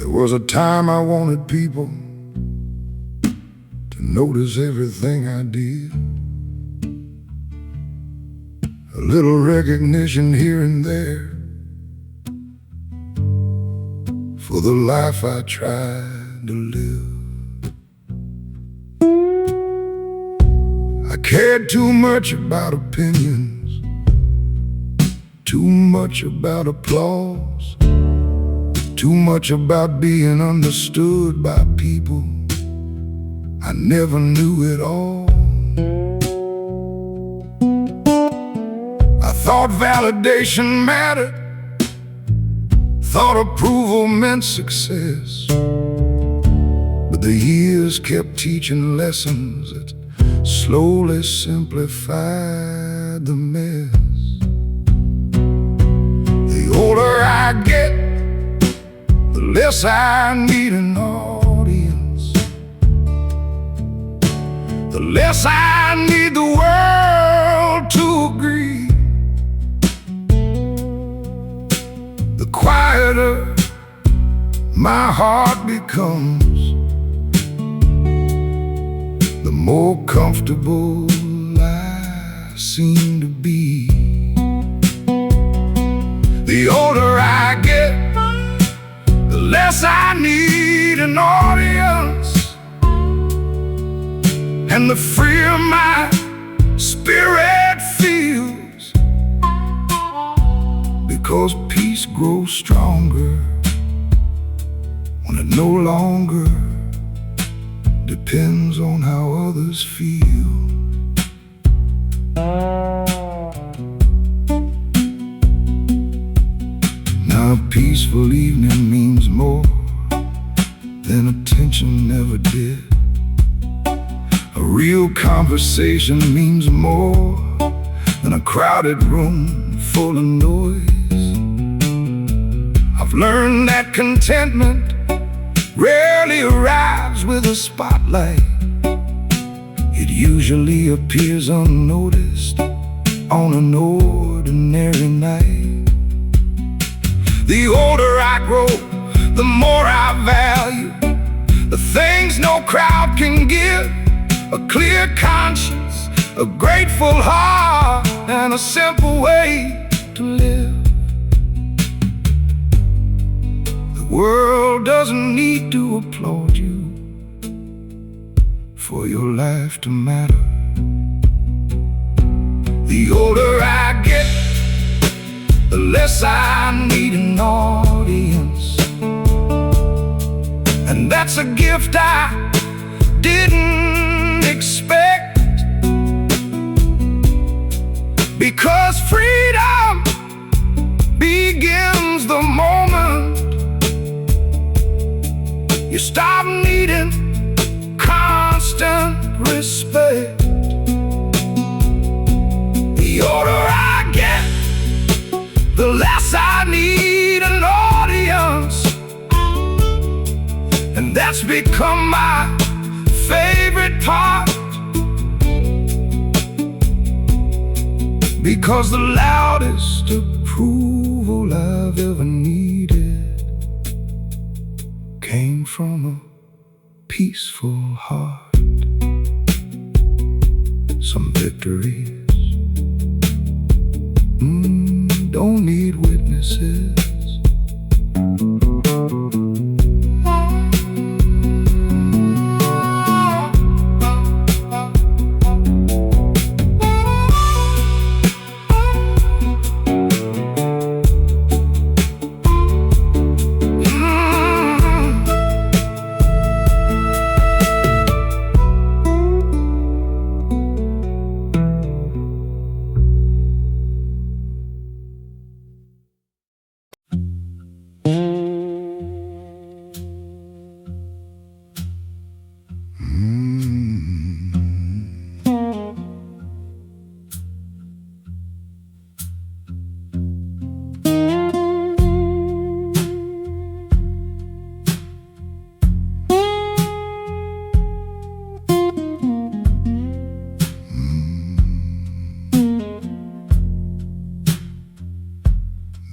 There was a time I wanted people to notice everything I did. A little recognition here and there for the life I tried to live. I cared too much about opinions, too much about applause, too much about being understood by people I never knew it all. I thought validation mattered, thought approval meant success. But the years kept teaching lessons that slowly simplified the mess. The older I get, the less I need an audience, the less I need the world to agree. The quieter my heart becomes, the more comfortable I seem to be. The older I get, the less I need an audience, and the freer my spirit feels, because peace grows stronger when it no longer depends on how others feel. Now a peaceful evening means more than attention ever did. A real conversation means more than a crowded room full of noise. I've learned that contentment rarely arrives with a spotlight. It usually appears unnoticed on an ordinary night. The older I grow, the more I value the things no crowd can give: a clear conscience, a grateful heart, and a simple way to live. The world doesn't need to applaud you for your life to matter. The older I get, the less I need an audience, and that's a gift I didn't expect, because freedom begins the moment you stop needing constant respect. The older I get, the less I need an audience, and that's become my favorite part, because the loudest approval I've ever needed came from a peaceful heart. Some victories don't need witnesses.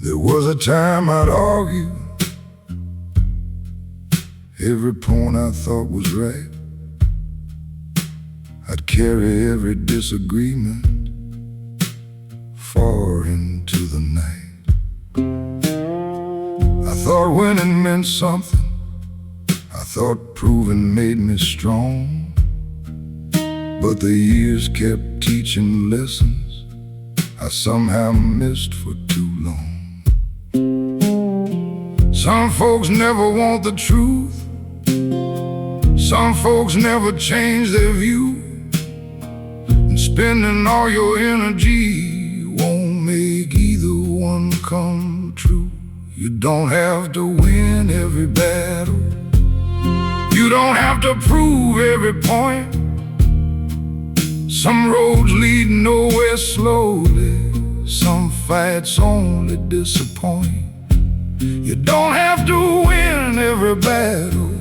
There was a time I'd argue every point I thought was right. I'd carry every disagreement far into the night. I thought winning meant something. I thought proving made me strong. But the years kept teaching lessons I somehow missed for too long. Some folks never want the truth. Some folks never change their view. And spending all your energy won't make either one come true. You don't have to win every battle. You don't have to prove every point. Some roads lead nowhere slowly. Some fights only disappoint. You don't have to win every battle.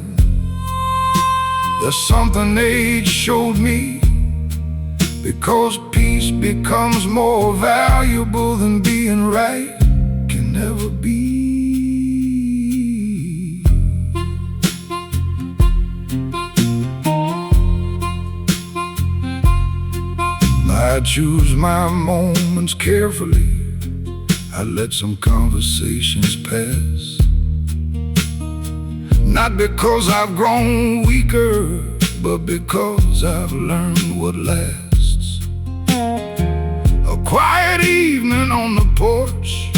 There's something age showed me. Because peace becomes more valuable than being right can never be. I choose my moments carefully. I let some conversations pass. Not because I've grown weaker, but because I've learned what lasts. A quiet evening on the porch,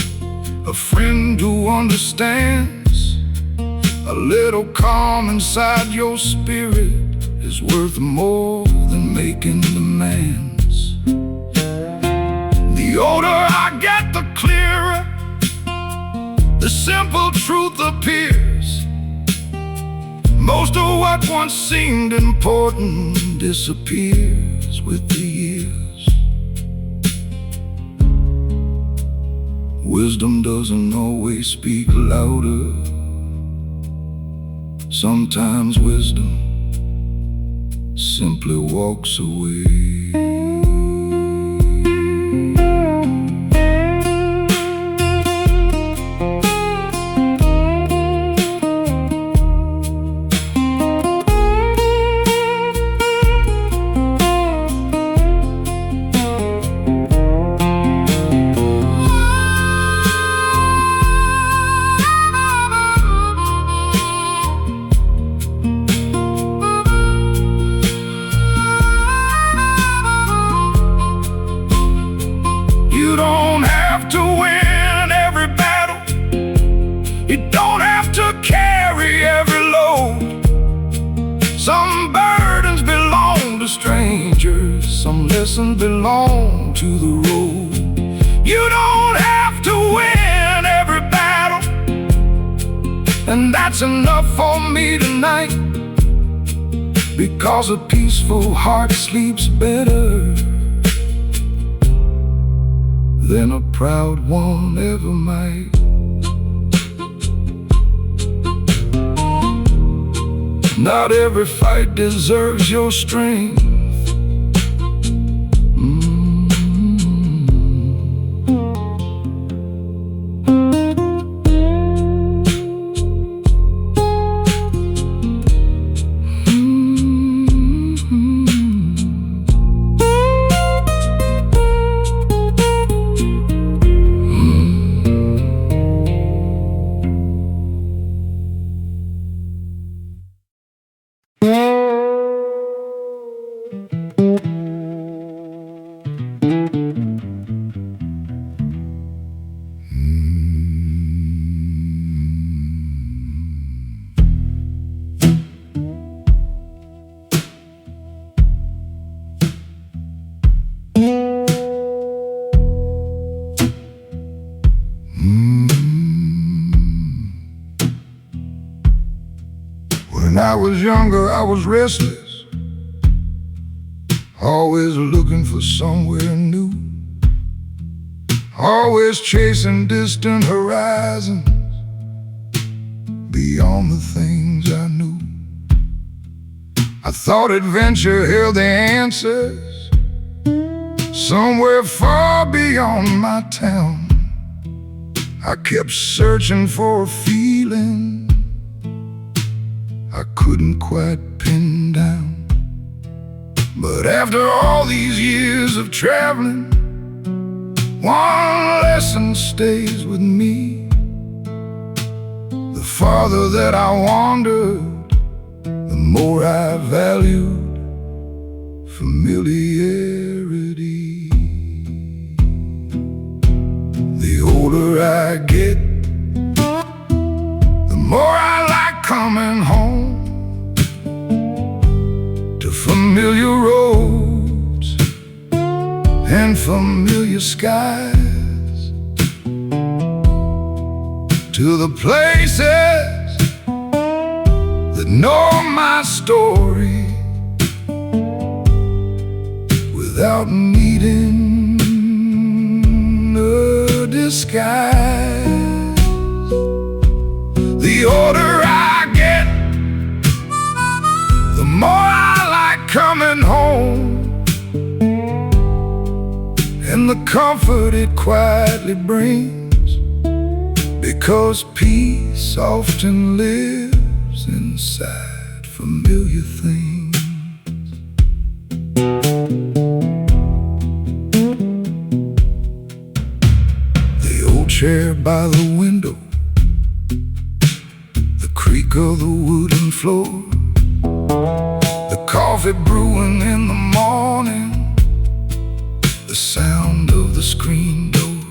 a friend who understands. A little calm inside your spirit is worth more than making demands. The older I get, the clearer the simple truth appears. Most of what once seemed important disappears with the years. Wisdom doesn't always speak louder. Sometimes wisdom simply walks away. You don't have to win every battle. You don't have to carry every load. Some burdens belong to strangers. Some lessons belong to the road. You don't have to win every battle. And that's enough for me tonight. Because a peaceful heart sleeps better than a proud one ever might. Not every fight deserves your strength. When I was younger, I was restless, always looking for somewhere new, always chasing distant horizons beyond the things I knew. I thought adventure held the answers somewhere far beyond my town. I kept searching for a feeling I couldn't quite pin down. But after all these years of traveling, one lesson stays with me. The farther that I wandered, the more I valued familiarity. The older I get, the more I like coming home to familiar roads and familiar skies, to the places that know my story without needing a disguise. The older I get, the more I like coming home, and the comfort it quietly brings, because peace often lives inside familiar things. Chair by the window, the creak of the wooden floor, the coffee brewing in the morning, the sound of the screen door.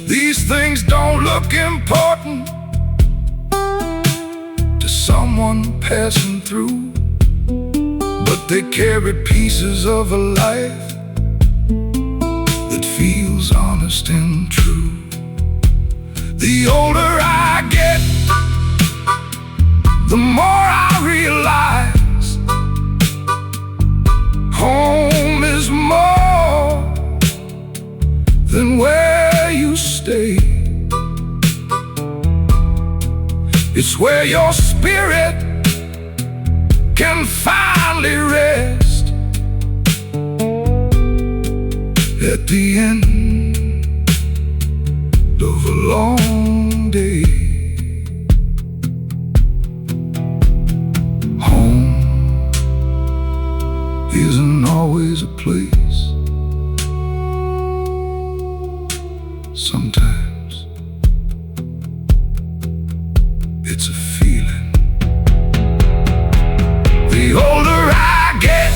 These things don't look important to someone passing through, but they carry pieces of a life that feels honest and true. The older I get, the more I realize home is more than where you stay. It's where your spirit can finally rest at the end of a long day. Home isn't always a place. Sometimes it's a feeling. The older I get,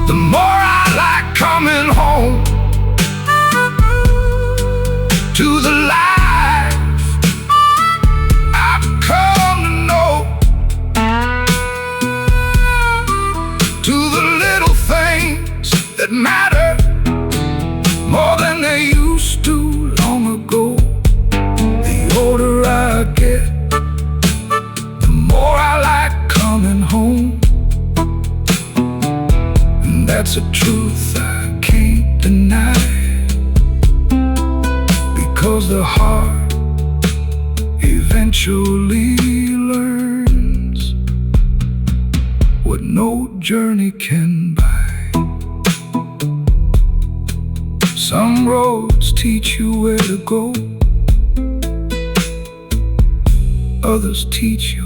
the more I like coming home to the life I've come to know, to the little things that matter more than they used to long ago. The older I get, the more I like coming home, and that's a truth I can't deny. Because the heart eventually learns what no journey can buy. Some roads teach you where to go, others teach you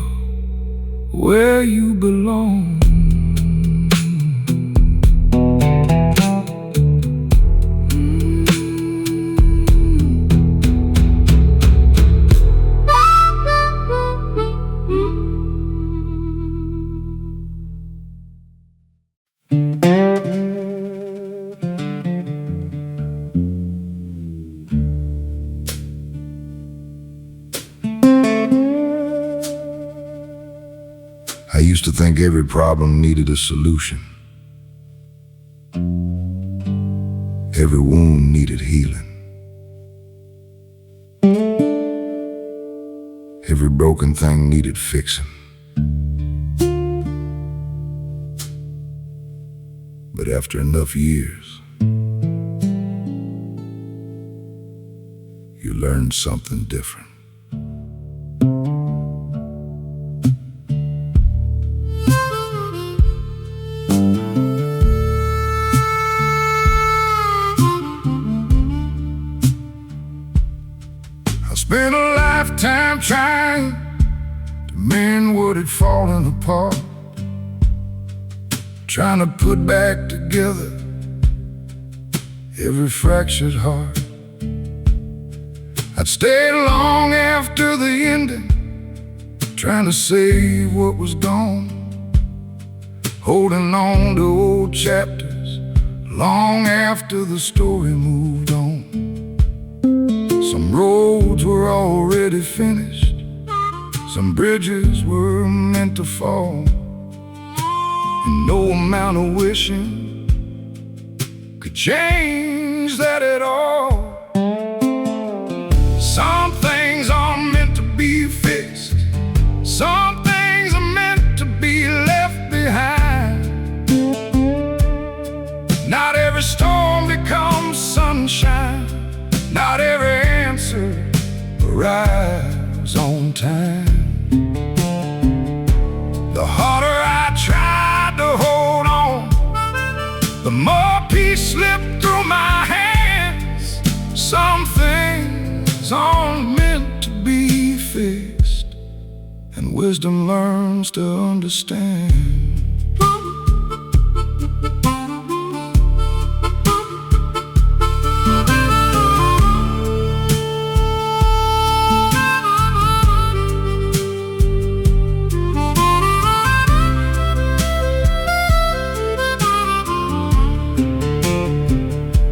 where you belong. I used to think every problem needed a solution. Every wound needed healing. Every broken thing needed fixing. But after enough years, you learn something different. I spent a lifetime trying Men what had fallen apart, trying to put back together every fractured heart. I'd stay long after the ending, trying to save what was gone, holding on to old chapters long after the story moved on. Some roads were already finished, some bridges were meant to fall, and no amount of wishing could change that at all. Some things are meant to be fixed, some things are meant to be left behind. Not every storm becomes sunshine, not every answer arrives on time. The harder I tried to hold on, the more peace slipped through my hands. Some things aren't meant to be fixed, and wisdom learns to understand.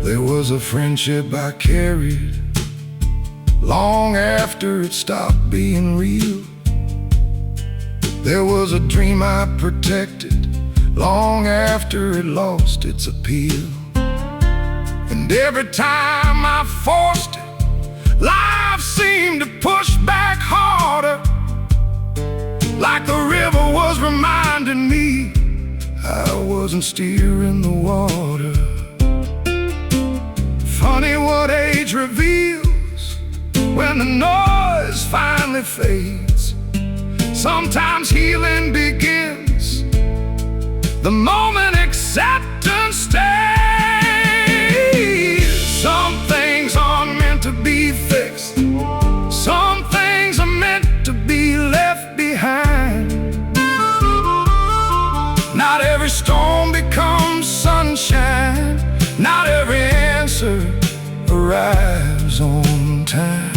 There was a friendship I carried long after it stopped being real. There was a dream I protected long after it lost its appeal. And every time I forced it, life seemed to push back harder, like the river was reminding me I wasn't steering the water. Funny what age reveals when the noise finally fades. Sometimes healing begins the moment acceptance stays. Some things aren't meant to be fixed, some things are meant to be left behind. Not every storm becomes sunshine, not every answer arrives on time.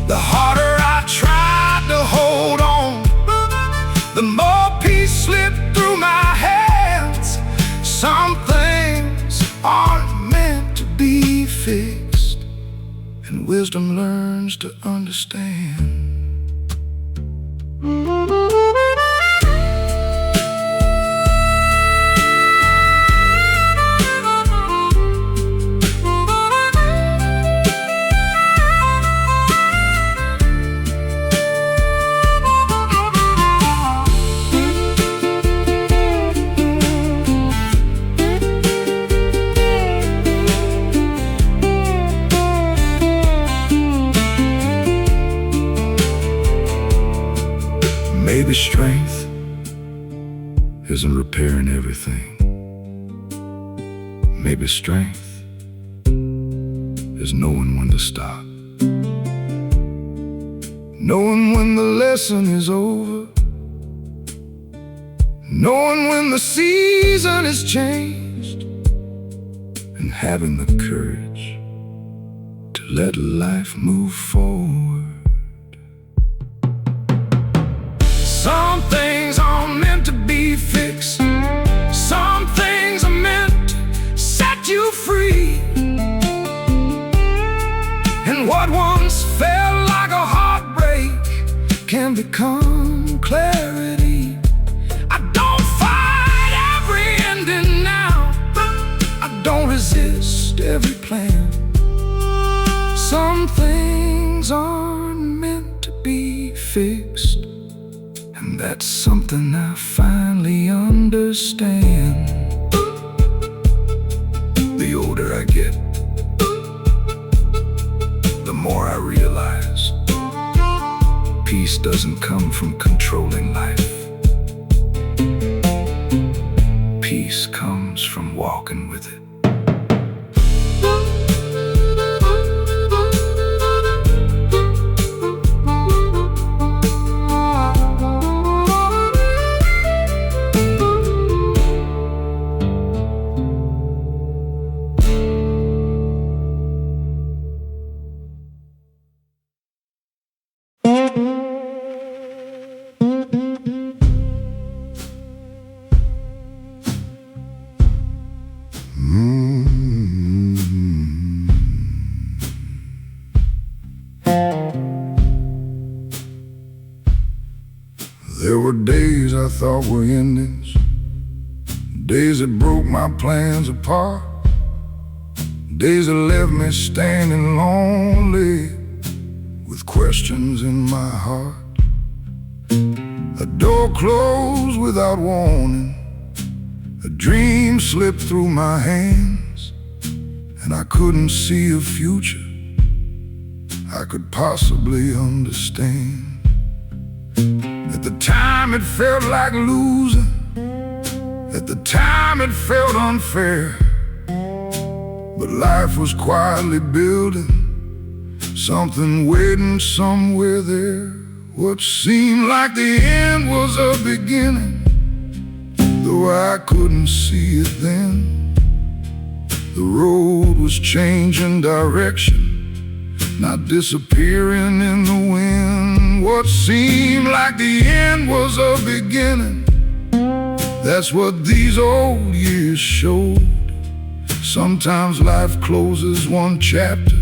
The harder I tried to hold on, the more peace slipped through my hands. Some things aren't meant to be fixed, and wisdom learns to understand. Maybe strength isn't repairing everything. Maybe strength is knowing when to stop, knowing when the lesson is over, knowing when the season is changed, and having the courage to let life move forward. Some things aren't meant to be fixed, some things are meant to set you free. And what once felt like a heartbreak can become clarity. I don't fight every ending now, I don't resist every plan. Some things aren't meant to be fixed, and that's something I finally understand. The older I get, the more I realize peace doesn't come from controlling life. Peace comes from walking with it. thought were endings, days that broke my plans apart, days that left me standing lonely with questions in my heart. A door closed without warning, a dream slipped through my hands, and I couldn't see a future I could possibly understand. At the time it felt like losing, at the time it felt unfair, but life was quietly building something waiting somewhere there. What seemed like the end was a beginning, though I couldn't see it then. The road was changing direction, not disappearing in the wind. What seemed like the end was a beginning, that's what these old years showed. Sometimes life closes one chapter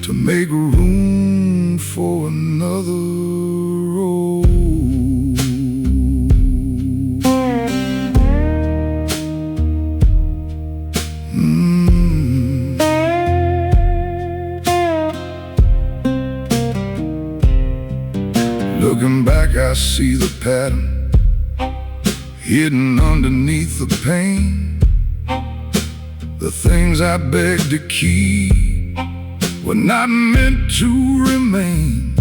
to make room for another road. Looking back, I see the pattern hidden underneath the pain. The things I begged to keep were not meant to remain.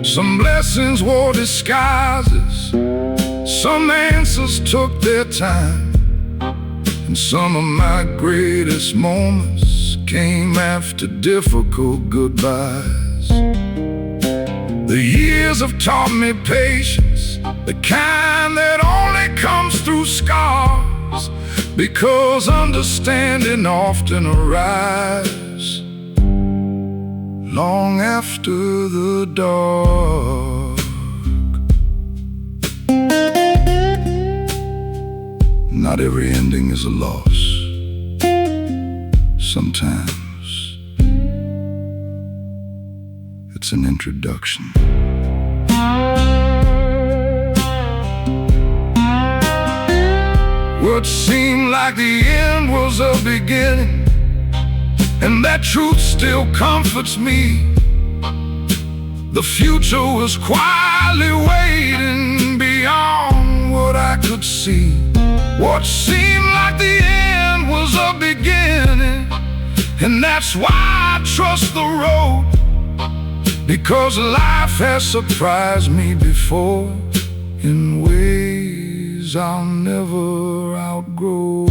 Some blessings wore disguises, some answers took their time, and some of my greatest moments came after difficult goodbyes. The years have taught me patience, the kind that only comes through scars, because understanding often arrives long after the dark. Not every ending is a loss. Sometimes it's an introduction. What seemed like the end was a beginning, and that truth still comforts me. The future was quietly waiting beyond what I could see. What seemed like the end was a beginning, and that's why I trust the road, because life has surprised me before in ways I'll never outgrow.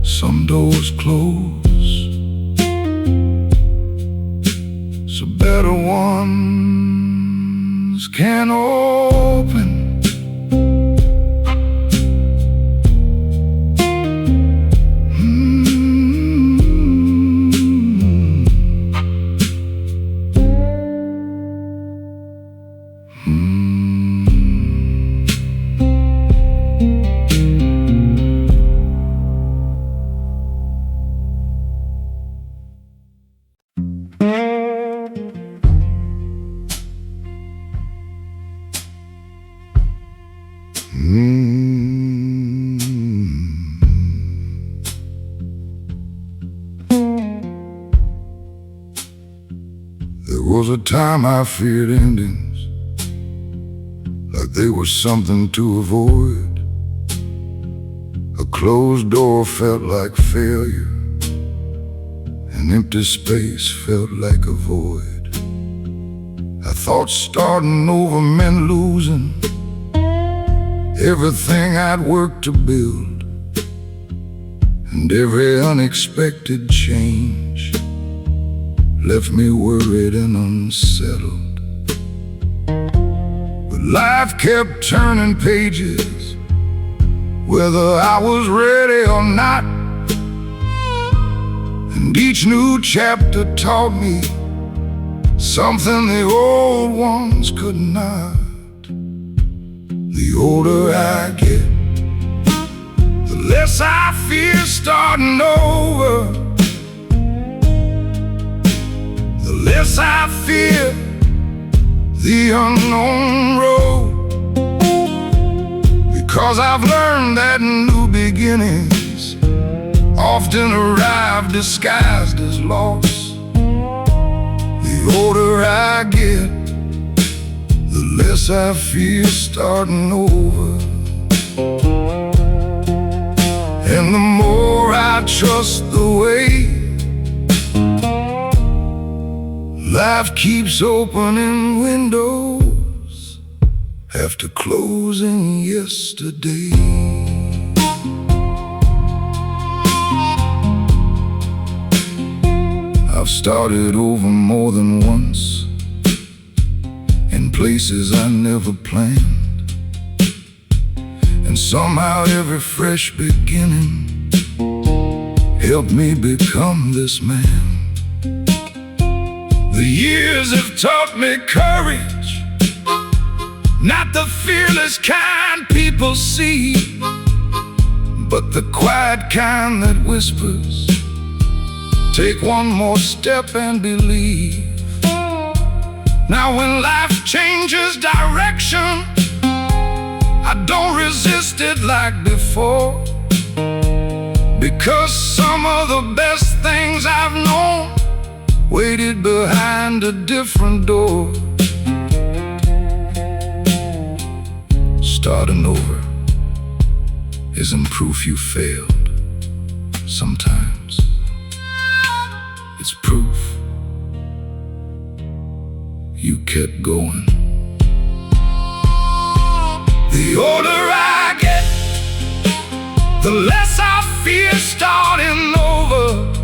Some doors close, so better ones can open. There was a time I feared endings, like they were something to avoid. A closed door felt like failure, an empty space felt like a void. I thought starting over meant losing everything I'd worked to build, and every unexpected change left me worried and unsettled. But life kept turning pages, whether I was ready or not, and each new chapter taught me something the old ones could not. The older I get, the less I fear starting over, the less I fear the unknown road. Because I've learned that new beginnings often arrive disguised as loss. The older I get, the less I fear starting over. And the more I trust the way life keeps opening windows after closing yesterday. I've started over more than once in places I never planned, and somehow every fresh beginning helped me become this man. The years have taught me courage, not the fearless kind people see, but the quiet kind that whispers, take one more step and believe. Now when life changes direction, I don't resist it like before, because some of the best things I've known waited behind a different door. Starting over isn't proof you failed. Sometimes it's proof you kept going. The older I get, the less I fear starting over.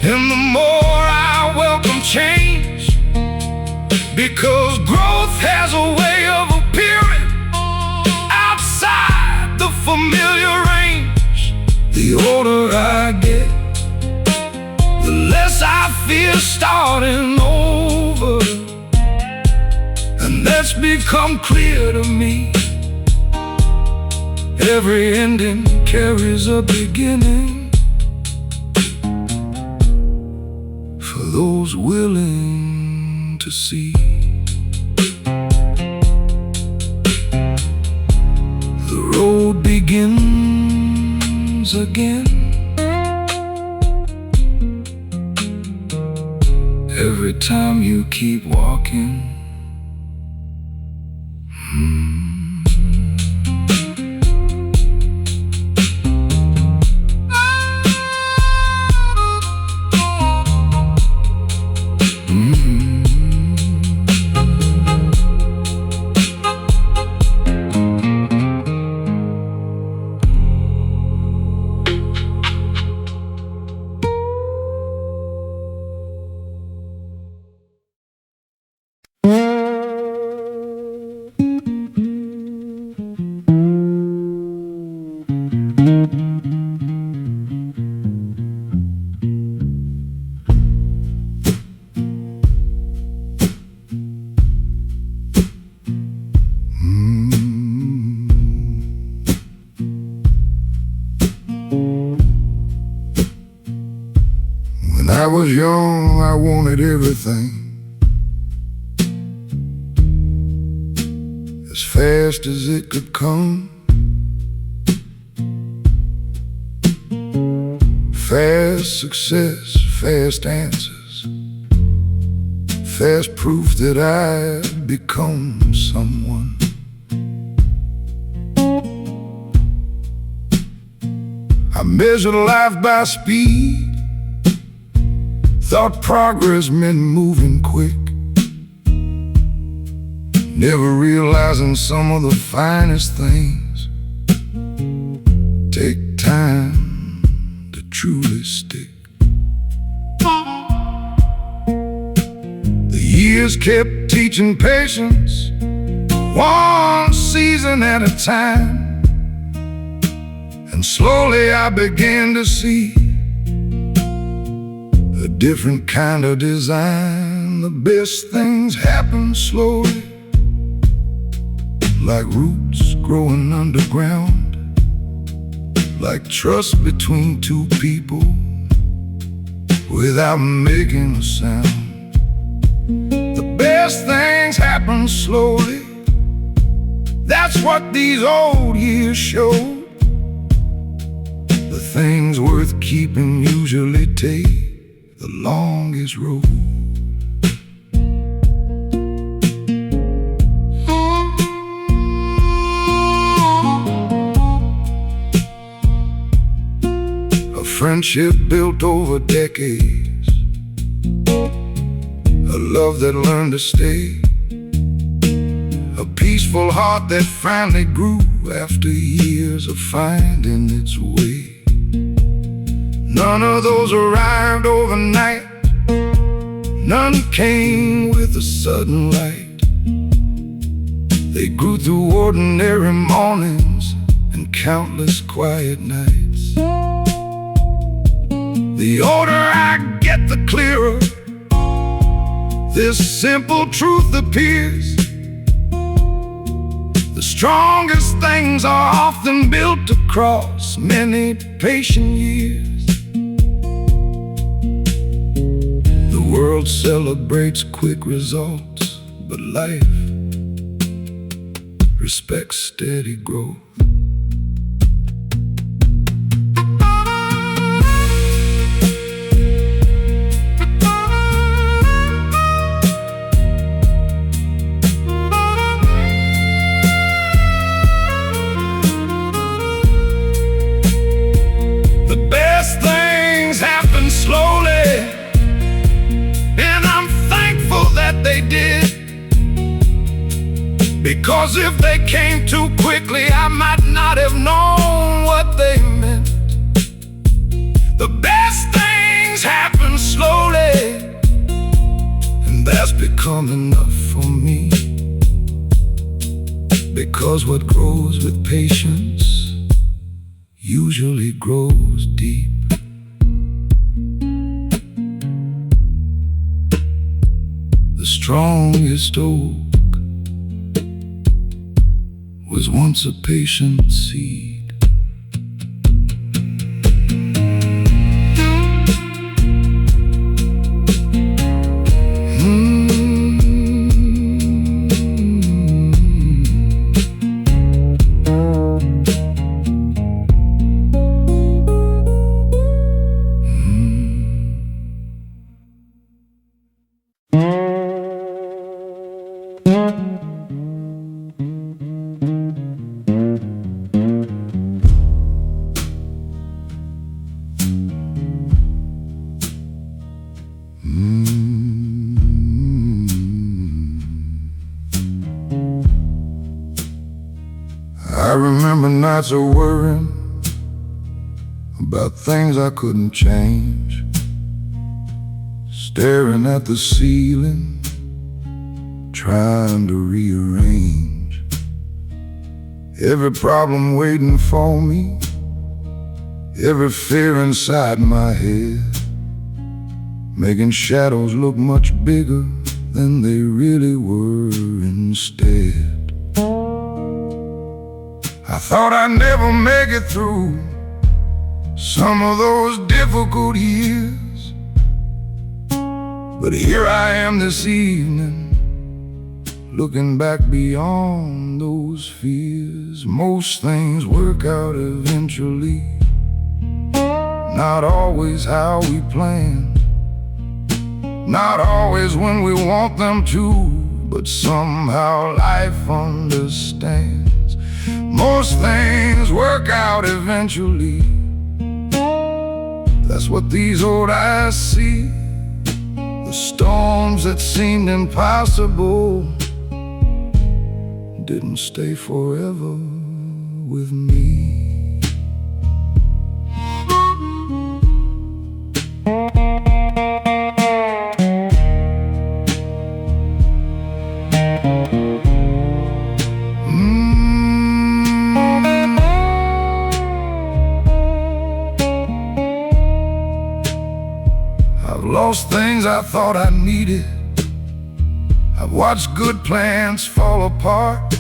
And the more I welcome change, because growth has a way of appearing outside the familiar range. The older I get, the less I fear starting over. And that's become clear to me. Every ending carries a beginning, for those willing to see. The road begins again every time you keep walking. When I was young, I wanted everything as fast as it could come. Fast success, fast answers, fast proof that I'd become someone. I measured life by speed, thought progress meant moving quick, never realizing some of the finest things take time to truly stick. The years kept teaching patience, one season at a time, and slowly I began to see a different kind of design. The best things happen slowly, like roots growing underground, like trust between two people, without making a sound. The best things happen slowly. That's what these old years show. The things worth keeping usually take the longest road. A friendship built over decades, a love that learned to stay, a peaceful heart that finally grew after years of finding its way. None of those arrived overnight, none came with a sudden light. They grew through ordinary mornings and countless quiet nights. The older I get, the clearer this simple truth appears. The strongest things are often built across many patient years. The world celebrates quick results, but life respects steady growth. Because if they came too quickly, I might not have known what they meant. The best things happen slowly, and that's become enough for me. Because what grows with patience usually grows deep. The strongest oak was once a patient seed. I remember nights of worrying about things I couldn't change, staring at the ceiling, trying to rearrange every problem waiting for me, every fear inside my head, making shadows look much bigger than they really were instead. I thought I'd never make it through some of those difficult years, but here I am this evening, looking back beyond those fears. Most things work out eventually, not always how we plan, not always when we want them to, but somehow life understands. Most things work out eventually. That's what these old eyes see. The storms that seemed impossible didn't stay forever with me. I've lost things I thought I needed. I've watched good plans fall apart.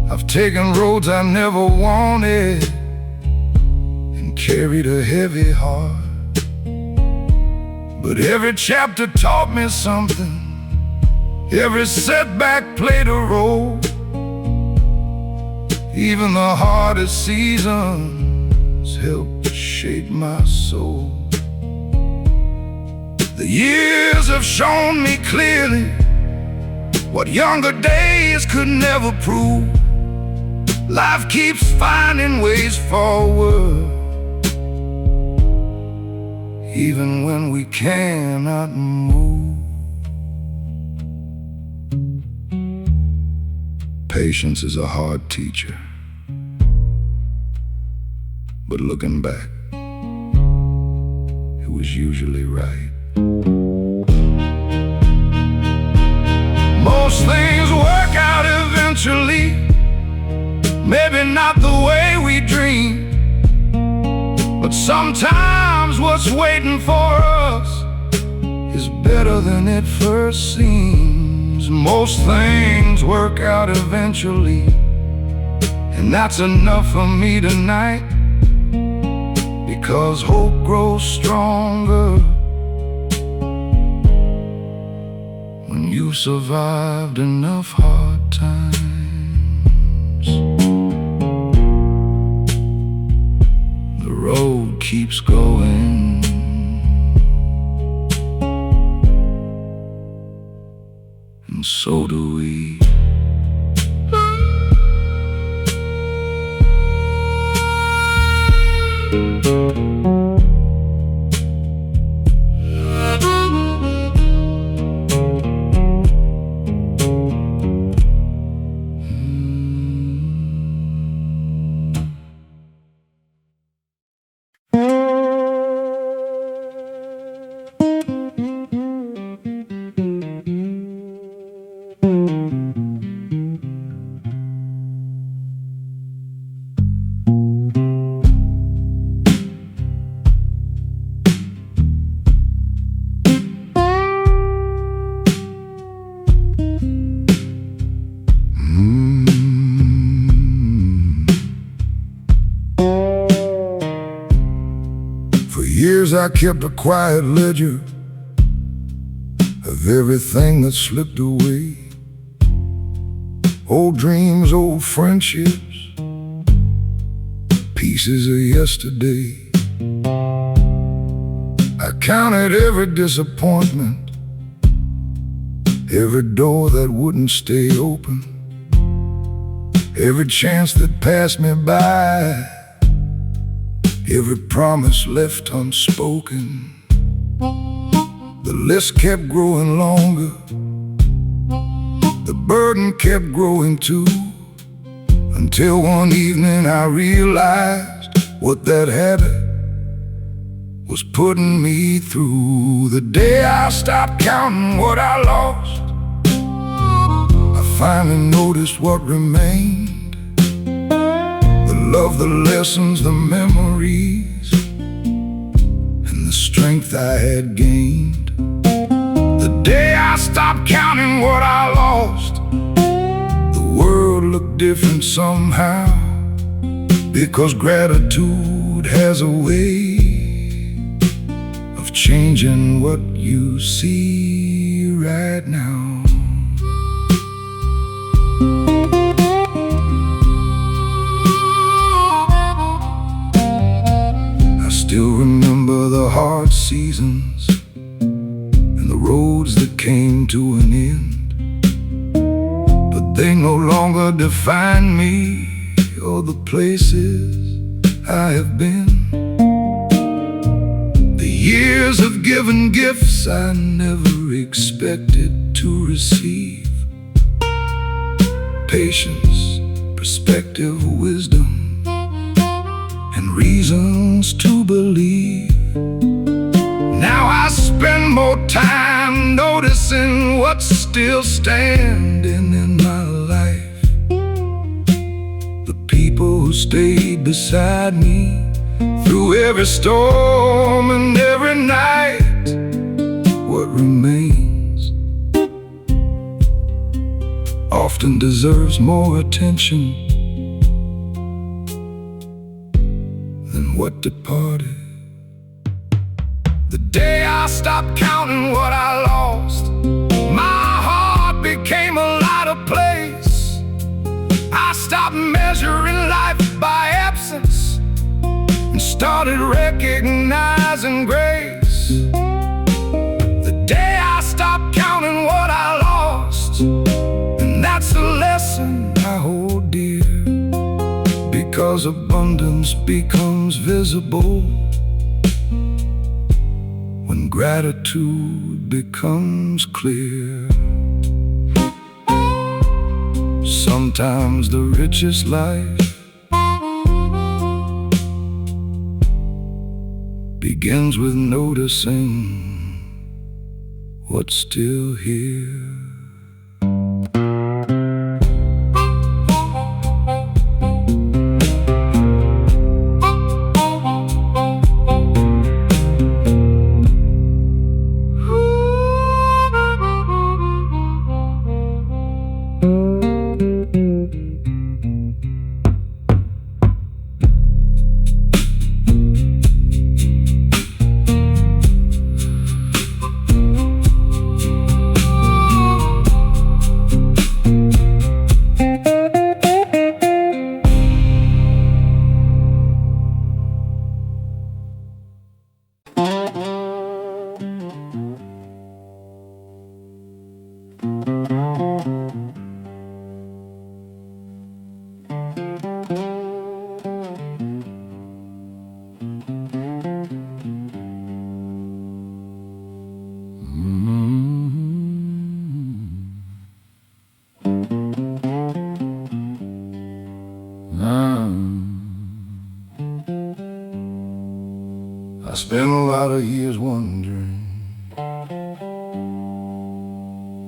I've taken roads I never wanted and carried a heavy heart. But every chapter taught me something. Every setback played a role. Even the hardest seasons helped shape my soul. The years have shown me clearly what younger days could never prove. Life keeps finding ways forward, even when we cannot move. Patience is a hard teacher, but looking back, it was usually right. Most things work out eventually, maybe not the way we dream, but sometimes what's waiting for us is better than it first seems. Most things work out eventually, and that's enough for me tonight, because hope grows stronger when you survived enough hard times. The road keeps going, and so do we. I kept a quiet ledger of everything that slipped away. Old dreams, old friendships, pieces of yesterday. I counted every disappointment, every door that wouldn't stay open, every chance that passed me by, every promise left unspoken. The list kept growing longer, the burden kept growing too, until one evening I realized what that habit was putting me through. The day I stopped counting what I lost, I finally noticed what remained. The love, the lessons, the memories, and the strength I had gained. The day I stopped counting what I lost, the world looked different somehow, because gratitude has a way of changing what you see right now. Still remember the hard seasons and the roads that came to an end, but they no longer define me or the places I have been. The years have given gifts I never expected to receive. Patience, perspective, wisdom, and reasons to believe. Now I spend more time noticing what's still standing in my life. The people who stayed beside me through every storm and every night. What remains often deserves more attention than what departed. The day I stopped counting what I lost, my heart became a lighter place. I stopped measuring life by absence and started recognizing grace. The day I stopped counting what I lost, and that's a lesson I hold dear, because abundance becomes visible when gratitude becomes clear. Sometimes the richest life begins with noticing what's still here. I spent a lot of years wondering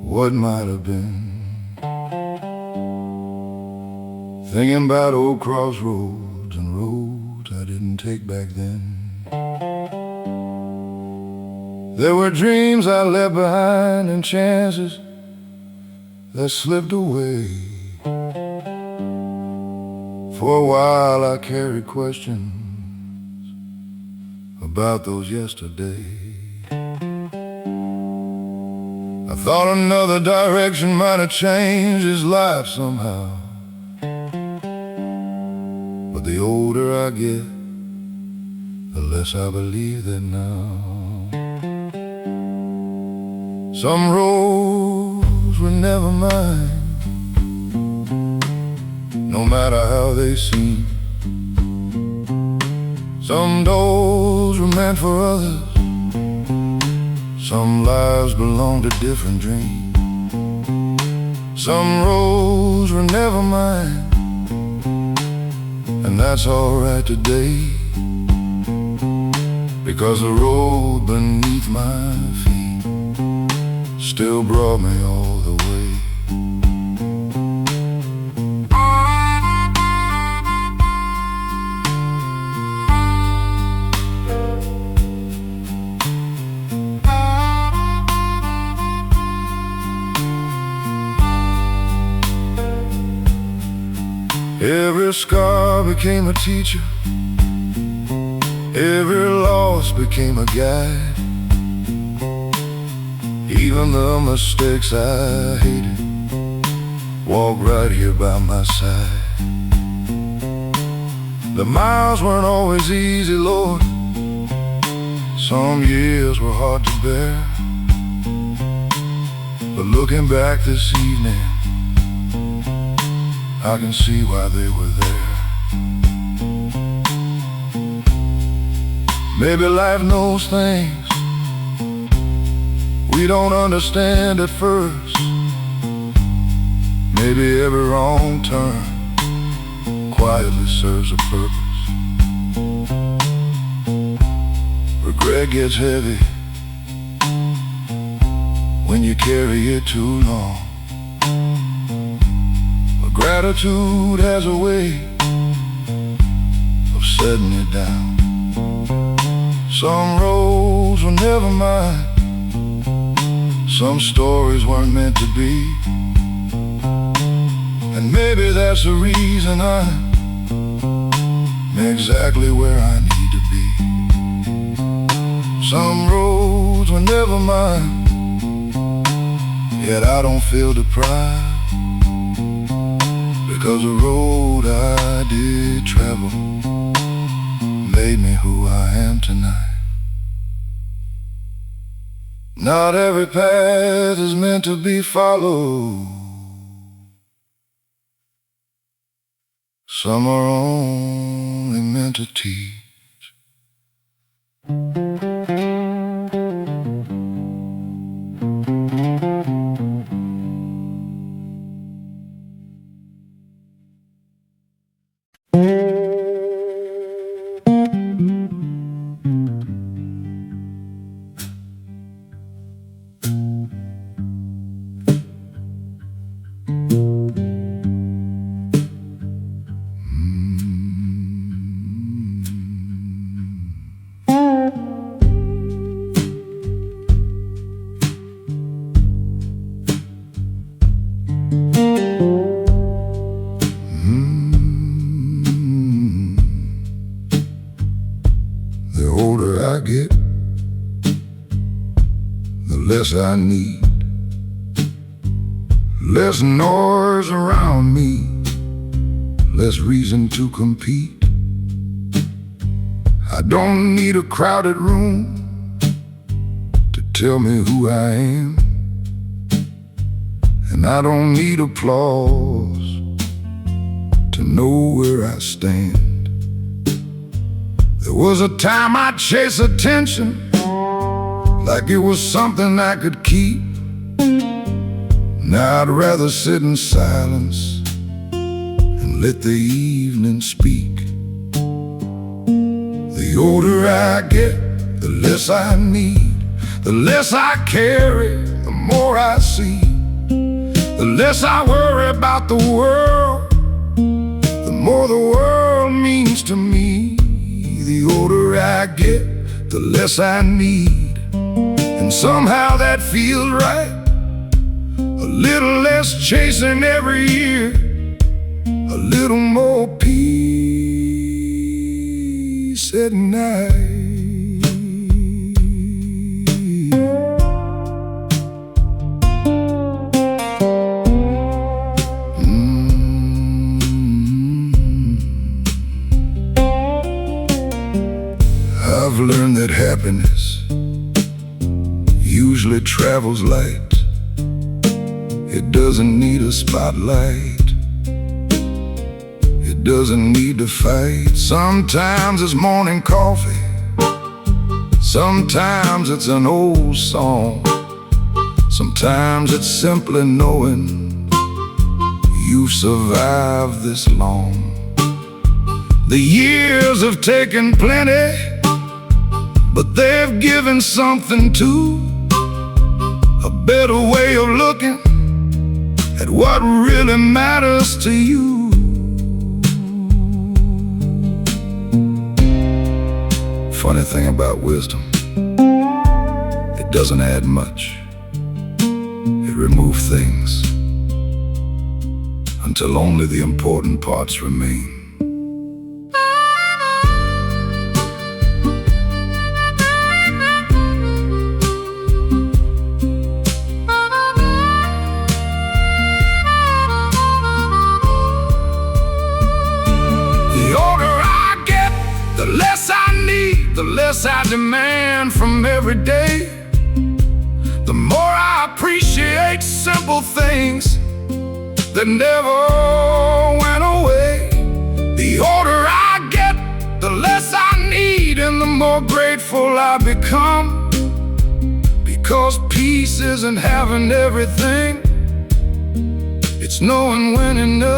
what might have been, thinking about old crossroads and roads I didn't take back then. There were dreams I left behind and chances that slipped away. For a while I carried questions about those yesterdays. I thought another direction might have changed his life somehow, but the older I get, the less I believe that now. Some roads were never mine, no matter how they seem. Some doors were meant for others, some lives belong to different dreams. Some roads were never mine, and that's alright today, because the road beneath my feet still brought me all the way. Every scar became a teacher, every loss became a guide. Even the mistakes I hated walk right here by my side. The miles weren't always easy, Lord. Some years were hard to bear, but looking back this evening, I can see why they were there. Maybe life knows things we don't understand at first. Maybe every wrong turn quietly serves a purpose. Regret gets heavy when you carry it too long. Gratitude has a way of setting it down. Some roads were never mine, some stories weren't meant to be, and maybe that's the reason I'm exactly where I need to be. Some roads roads were never mine, yet I don't feel deprived, because the road I did travel made me who I am tonight. Not every path is meant to be followed. Some are only meant to teach. The older I get, the less I need. Less noise around me, less reason to compete. I don't need a crowded room to tell me who I am, and I don't need applause to know where I stand. There was a time I'd chase attention like it was something I could keep. Now I'd rather sit in silence and let the evening speak. The older I get, the less I need. The less I carry, the more I see. The less I worry about the world, the more the world means to me. The older I get, the less I need, and somehow that feels right. A little less chasing every year, a little more peace at night. I've learned that happiness usually travels light. It doesn't need a spotlight. It doesn't need to fight. Sometimes it's morning coffee, sometimes it's an old song, sometimes it's simply knowing you've survived this long. The years have taken plenty, but they've given something too, a better way of looking at what really matters to you. Funny thing about wisdom, it doesn't add much. It removes things until only the important parts remain. The less I need, the less I demand from every day. The more I appreciate simple things that never went away. The older I get, the less I need, and the more grateful I become. Because peace isn't having everything, it's knowing when enough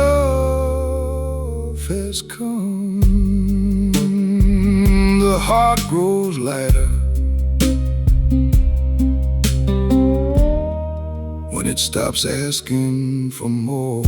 has come. The heart grows lighter when it stops asking for more.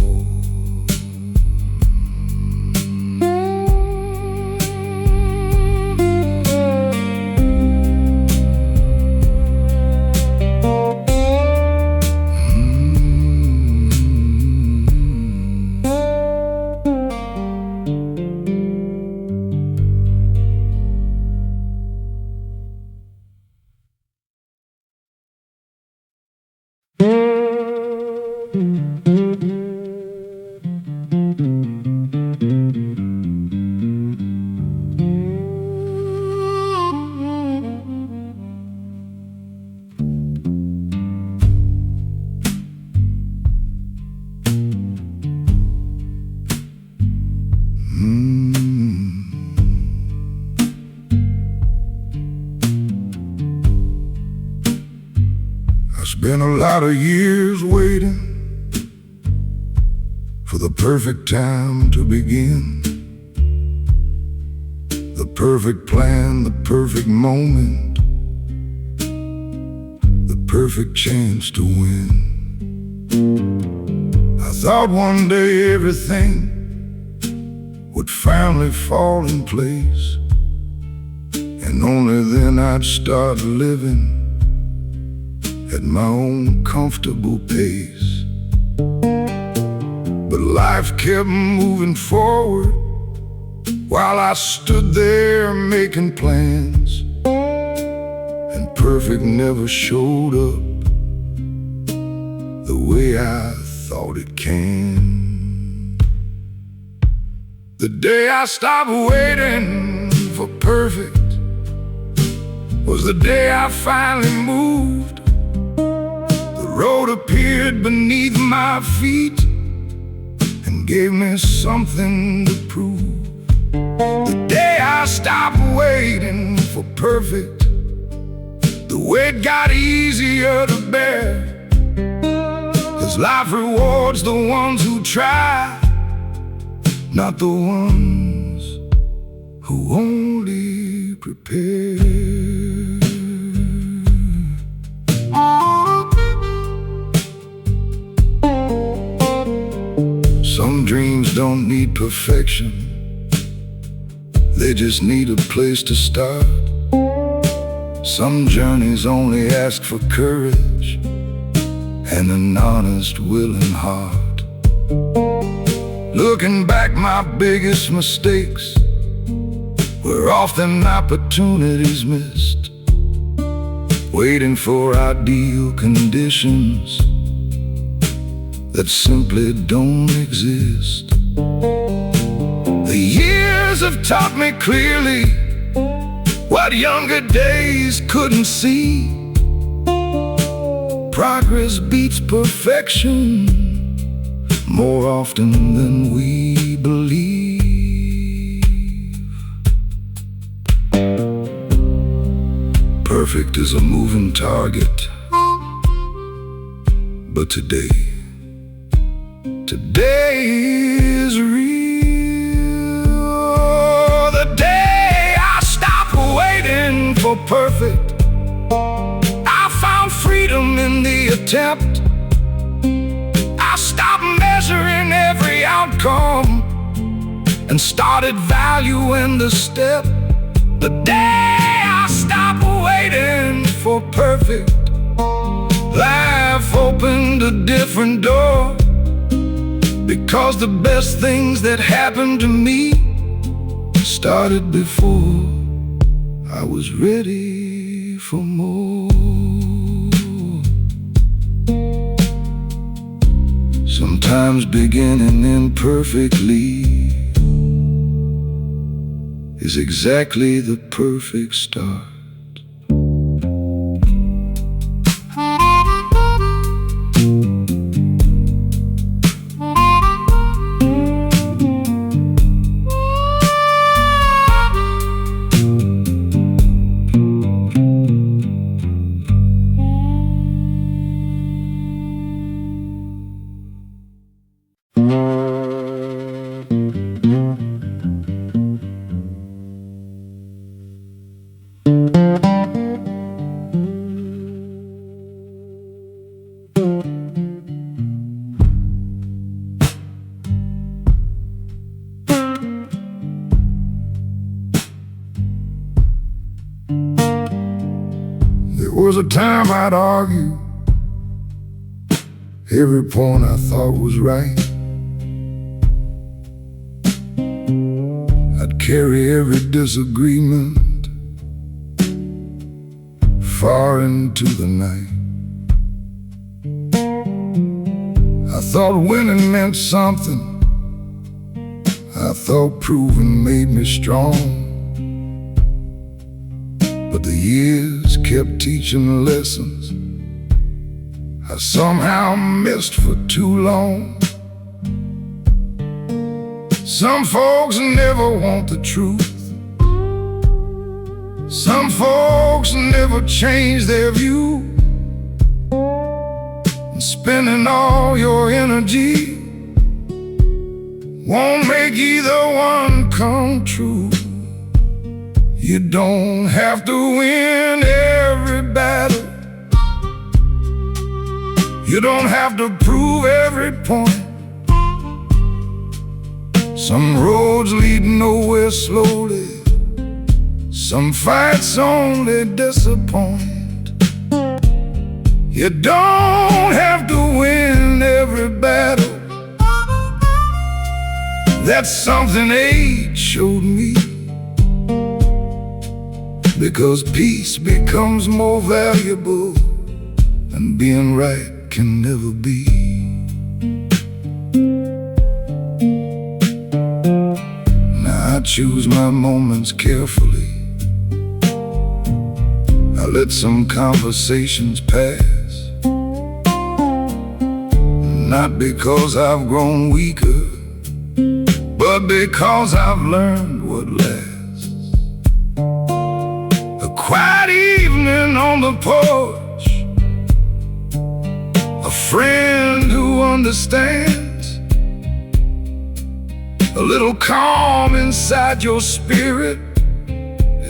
Been a lot of years waiting for the perfect time to begin. The perfect plan, the perfect moment, the perfect chance to win. I thought one day everything would finally fall in place, and only then I'd start living at my own comfortable pace. But life kept moving forward while I stood there making plans, and perfect never showed up the way I thought it can. The day I stopped waiting for perfect was the day I finally moved. The road appeared beneath my feet and gave me something to prove. The day I stopped waiting for perfect, the weight got easier to bear, 'cause life rewards the ones who try, not the ones who only prepare. Some dreams don't need perfection, they just need a place to start. Some journeys only ask for courage and an honest, willing heart. Looking back, my biggest mistakes were often opportunities missed, waiting for ideal conditions that simply don't exist. The years have taught me clearly what younger days couldn't see. Progress beats perfection more often than we believe. Perfect is a moving target, but today is real. The day I stopped waiting for perfect, I found freedom in the attempt. I stopped measuring every outcome and started valuing the step. The day I stopped waiting for perfect, life opened a different door, because the best things that happened to me started before I was ready for more. Sometimes beginning imperfectly is exactly the perfect start. There was a time I'd argue every point I thought was right. I'd carry every disagreement far into the night. I thought winning meant something, I thought proving made me strong. But the years kept teaching lessons I somehow missed for too long. Some folks never want the truth. Some folks never change their view. Spending all your energy won't make either one come true. You don't have to win every battle. You don't have to prove every point. Some roads lead nowhere slowly. Some fights only disappoint. You don't have to win every battle. That's something age showed me. Because peace becomes more valuable and being right can never be. Now I choose my moments carefully. I let some conversations pass, not because I've grown weaker, but because I've learned what lasts. A quiet evening on the porch, a friend who understands, a little calm inside your spirit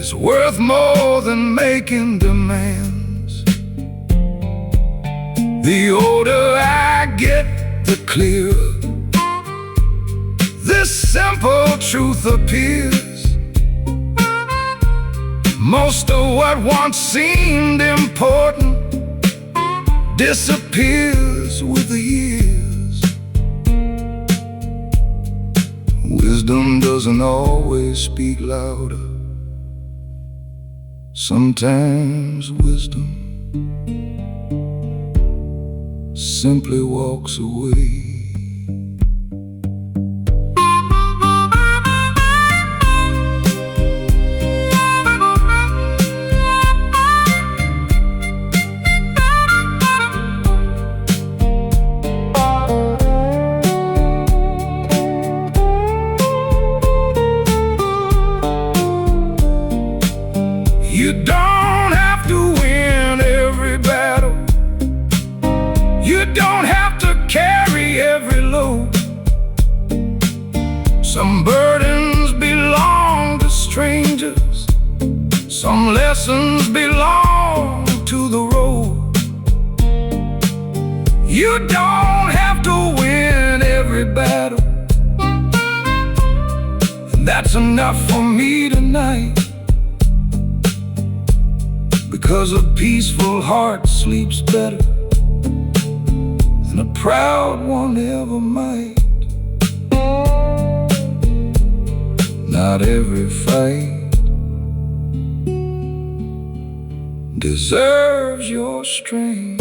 is worth more than making demands. The older I get, the clearer this simple truth appears. Most of what once seemed important disappears with the years. Wisdom doesn't always speak louder. Sometimes wisdom simply walks away. You don't have to win every battle. You don't have to carry every load. Some burdens belong to strangers. Some lessons belong to the road. You don't have to win every battle. And that's enough for me tonight. Because a peaceful heart sleeps better than a proud one ever might. Not every fight deserves your strength.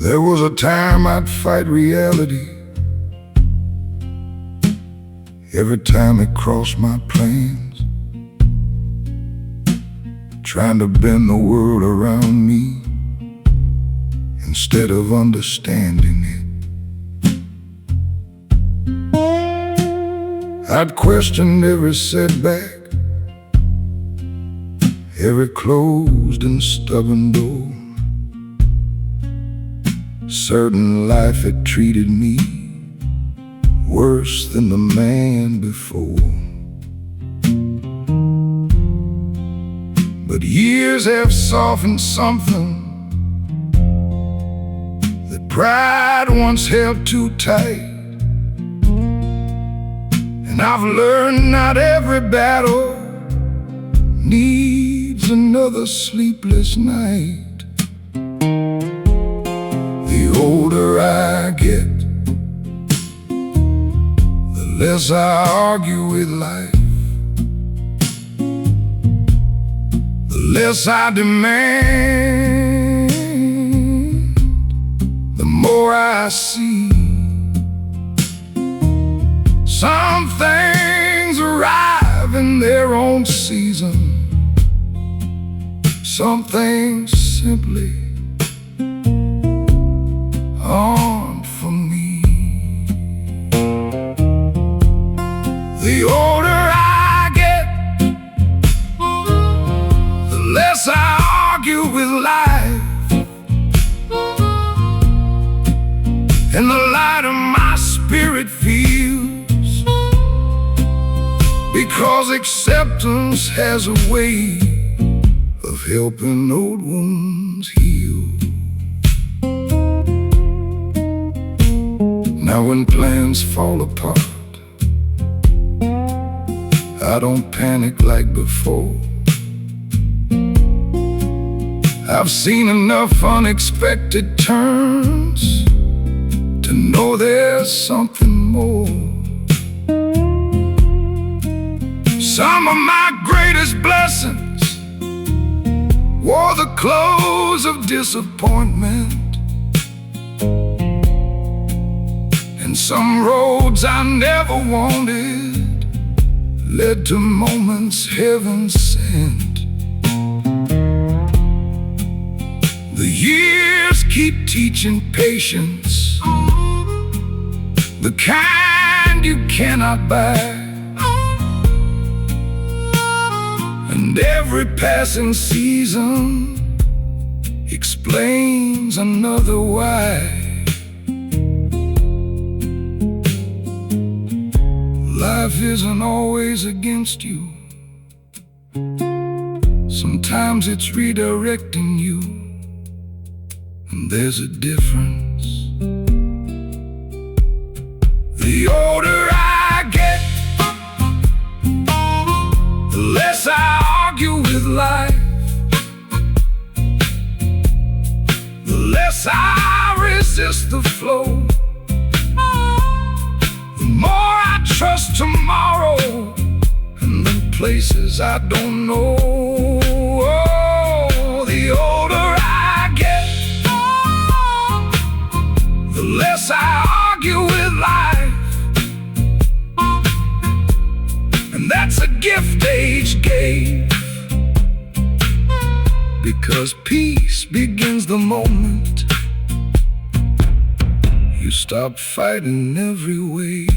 There was a time I'd fight reality every time it crossed my plans, trying to bend the world around me instead of understanding it. I'd questioned every setback, every closed and stubborn door. Certain life had treated me worse than the man before. But years have softened something that pride once held too tight. And I've learned not every battle needs another sleepless night. The older I get, the less I argue with life, the less I demand, the more I see. Some things arrive in their own season. Some things simply aren't for me. The older I get, the less I argue with life, and the lighter my spirit feels, because acceptance has a way of helping old wounds heal. Now when plans fall apart, I don't panic like before. I've seen enough unexpected turns to know there's something more. Some of my greatest blessings wore the clothes of disappointment, and some roads I never wanted led to moments heaven sent. The years keep teaching patience, the kind you cannot buy. And every passing season explains another why. Life isn't always against you. Sometimes it's redirecting you, and there's a difference. The older I get, the less I argue with life, the less I resist the flow, the more I trust tomorrow and the places I don't know. Oh, the older I get, the less I argue with life, and that's a gift age gave, because peace begins the moment you stop fighting every wave.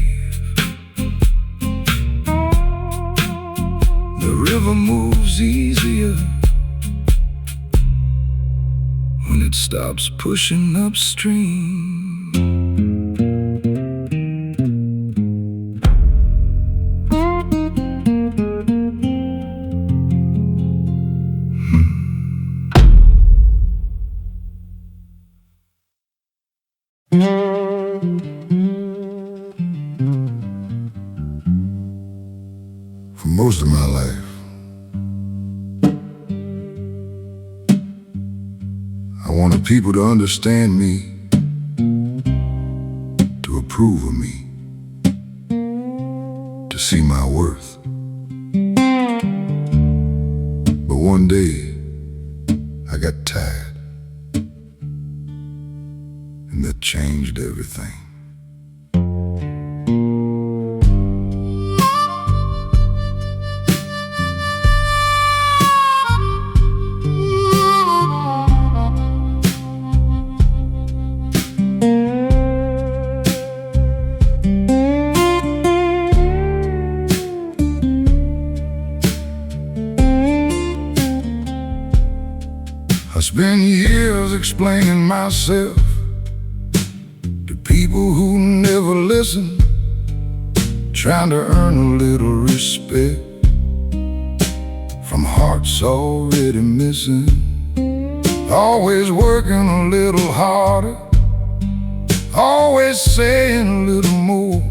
The river moves easier when it stops pushing upstream. For most of my life, I wanted people to understand me, to approve of me, to see my worth. But one day, I got tired, and that changed everything. I spent years explaining myself to people who never listen, trying to earn a little respect from hearts already missing. Always working a little harder, always saying a little more,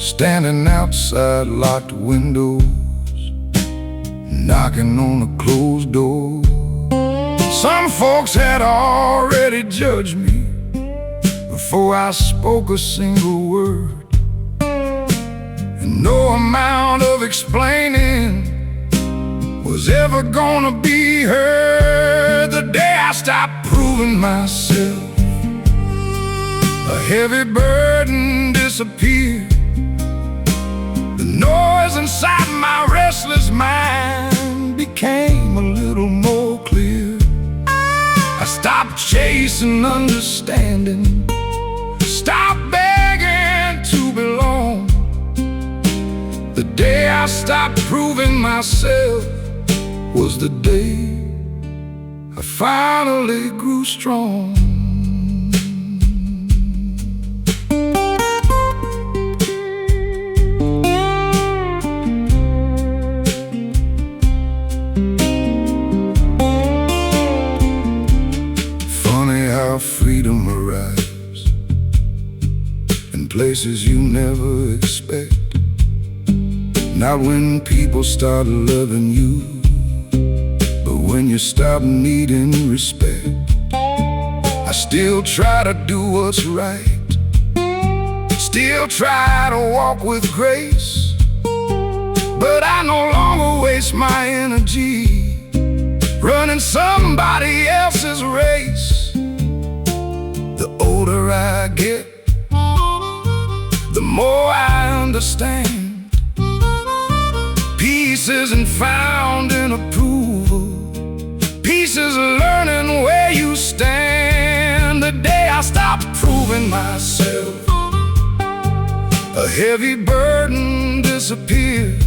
standing outside locked windows, knocking on a closed door. Some folks had already judged me before I spoke a single word. And no amount of explaining was ever gonna be heard. The day I stopped proving myself, a heavy burden disappeared. The noise inside my restless mind became a little more clear. I stopped chasing understanding, stopped begging to belong. The day I stopped proving myself was the day I finally grew strong. Freedom arrives in places you never expect. Not when people start loving you, but when you stop needing respect. I still try to do what's right, still try to walk with grace, but I no longer waste my energy running somebody else's race. The older I get, the more I understand. Peace isn't found in approval, peace is learning where you stand. The day I stopped proving myself, a heavy burden disappeared.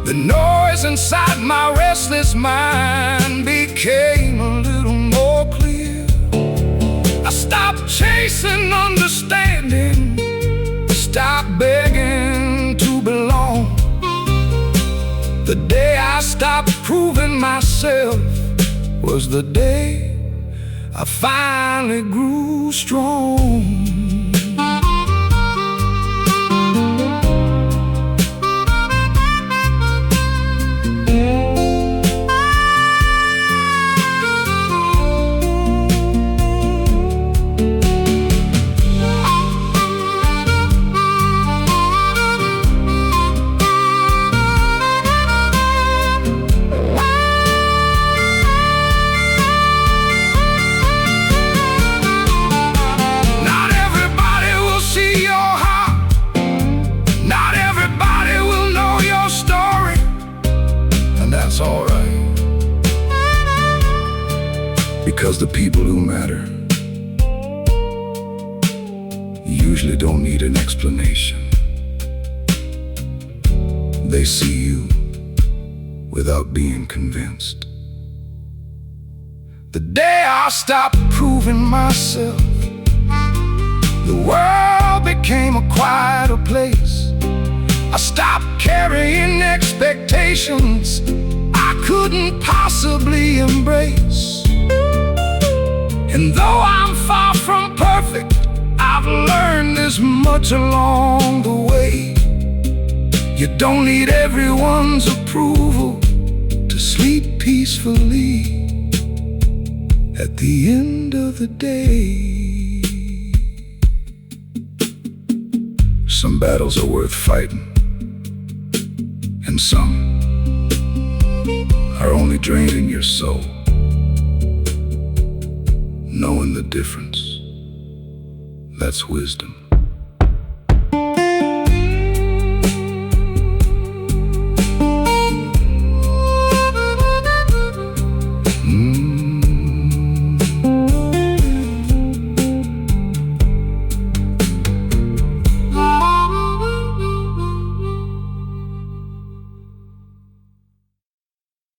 The noise inside my restless mind became a little more clear. I stopped chasing understanding, stopped begging to belong. The day I stopped proving myself was the day I finally grew strong. That's alright, because the people who matter usually don't need an explanation. They see you without being convinced. The day I stopped proving myself, the world became a quieter place. I stopped carrying expectations I couldn't possibly embrace. And though I'm far from perfect, I've learned this much along the way. You don't need everyone's approval to sleep peacefully at the end of the day. Some battles are worth fighting, and some are only draining your soul. Knowing the difference, that's wisdom.